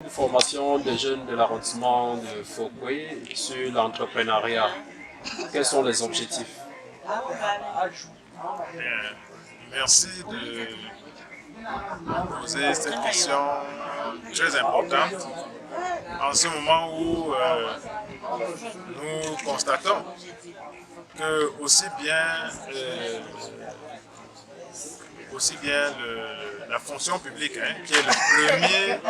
Une formation des jeunes de l'arrondissement de Fouquet sur l'entrepreneuriat. Quels sont les objectifs? Merci de poser cette question très importante en ce moment où nous constatons que aussi bien la fonction publique, qui est le premier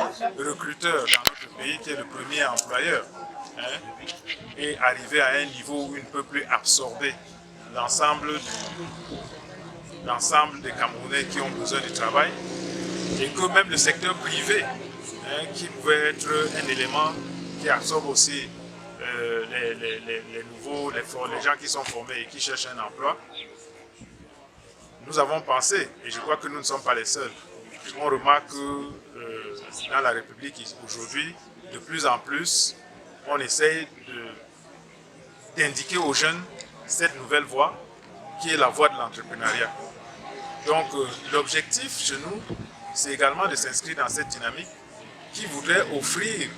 recruteur dans notre pays, qui est le premier employeur, est arrivé à un niveau où il ne peut plus absorber l'ensemble des Camerounais qui ont besoin du travail, et que même le secteur privé, qui pouvait être un élément qui absorbe aussi les gens qui sont formés et qui cherchent un emploi. Nous avons pensé, et je crois que nous ne sommes pas les seuls, on remarque que dans la République aujourd'hui, de plus en plus, on essaye d'indiquer aux jeunes cette nouvelle voie qui est la voie de l'entrepreneuriat. Donc l'objectif chez nous, c'est également de s'inscrire dans cette dynamique qui voudrait offrir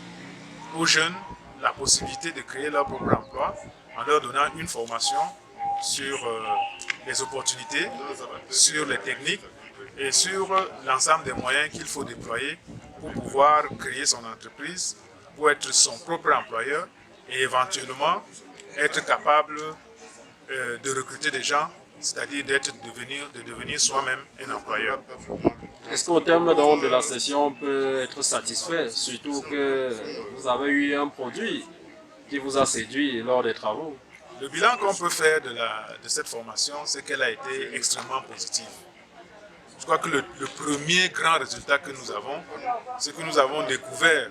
aux jeunes la possibilité de créer leur propre emploi en leur donnant une formation sur les opportunités, sur les techniques et sur l'ensemble des moyens qu'il faut déployer pour pouvoir créer son entreprise, pour être son propre employeur et éventuellement être capable de recruter des gens, c'est-à-dire de devenir soi-même un employeur. Est-ce qu'au terme de la session, on peut être satisfait, surtout que vous avez eu un produit qui vous a séduit lors des travaux? Le bilan qu'on peut faire de cette formation, c'est qu'elle a été extrêmement positive. Je crois que le premier grand résultat que nous avons, c'est que nous avons découvert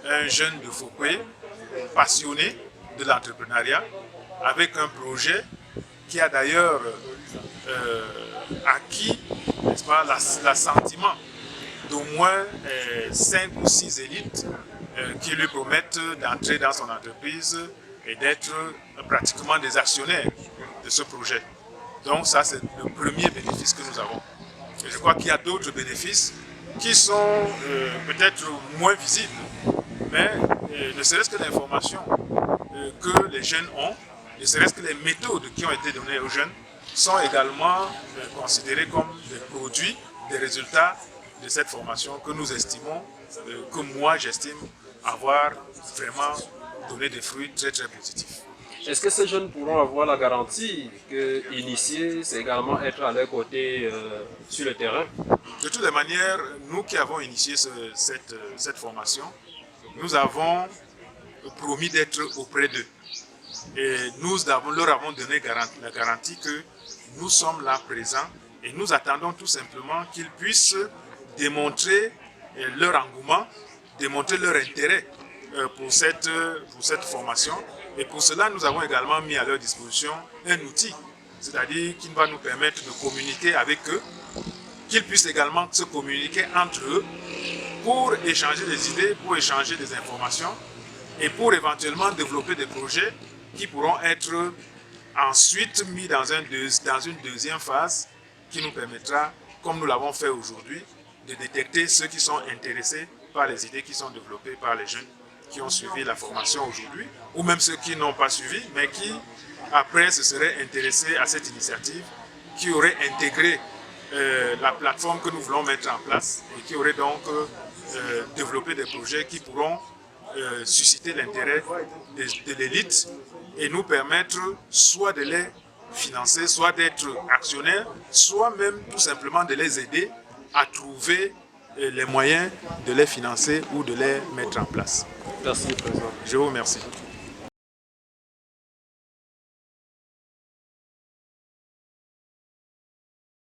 un jeune de Fouquet passionné de l'entrepreneuriat avec un projet qui a d'ailleurs acquis, n'est-ce pas, l'assentiment d'au moins 5 ou 6 élites qui lui promettent d'entrer dans son entreprise et d'être pratiquement des actionnaires de ce projet. Donc ça, c'est le premier bénéfice que nous avons. Et je crois qu'il y a d'autres bénéfices qui sont peut-être moins visibles, mais ne serait-ce que l'information que les jeunes ont, ne serait-ce que les méthodes qui ont été données aux jeunes sont également considérées comme des produits, des résultats de cette formation que nous estimons, que moi j'estime avoir vraiment donné des fruits très très positifs. Est-ce que ces jeunes pourront avoir la garantie que initier, c'est également être à leur côté sur le terrain? De toutes les manières, nous qui avons initié cette formation, nous avons promis d'être auprès d'eux. Et nous leur avons donné la garantie que nous sommes là présents et nous attendons tout simplement qu'ils puissent démontrer leur engouement, démontrer leur intérêt pour cette formation. Et pour cela, nous avons également mis à leur disposition un outil, c'est-à-dire qui va nous permettre de communiquer avec eux, qu'ils puissent également se communiquer entre eux pour échanger des idées, pour échanger des informations et pour éventuellement développer des projets qui pourront être ensuite mis dans une deuxième phase qui nous permettra, comme nous l'avons fait aujourd'hui, de détecter ceux qui sont intéressés par les idées qui sont développées par les jeunes qui ont suivi la formation aujourd'hui, ou même ceux qui n'ont pas suivi, mais qui, après, se seraient intéressés à cette initiative, qui auraient intégré la plateforme que nous voulons mettre en place et qui auraient donc développé des projets qui pourront susciter l'intérêt de l'élite et nous permettre soit de les financer, soit d'être actionnaires, soit même tout simplement de les aider à trouver les moyens de les financer ou de les mettre en place. Merci, Président. Je vous remercie.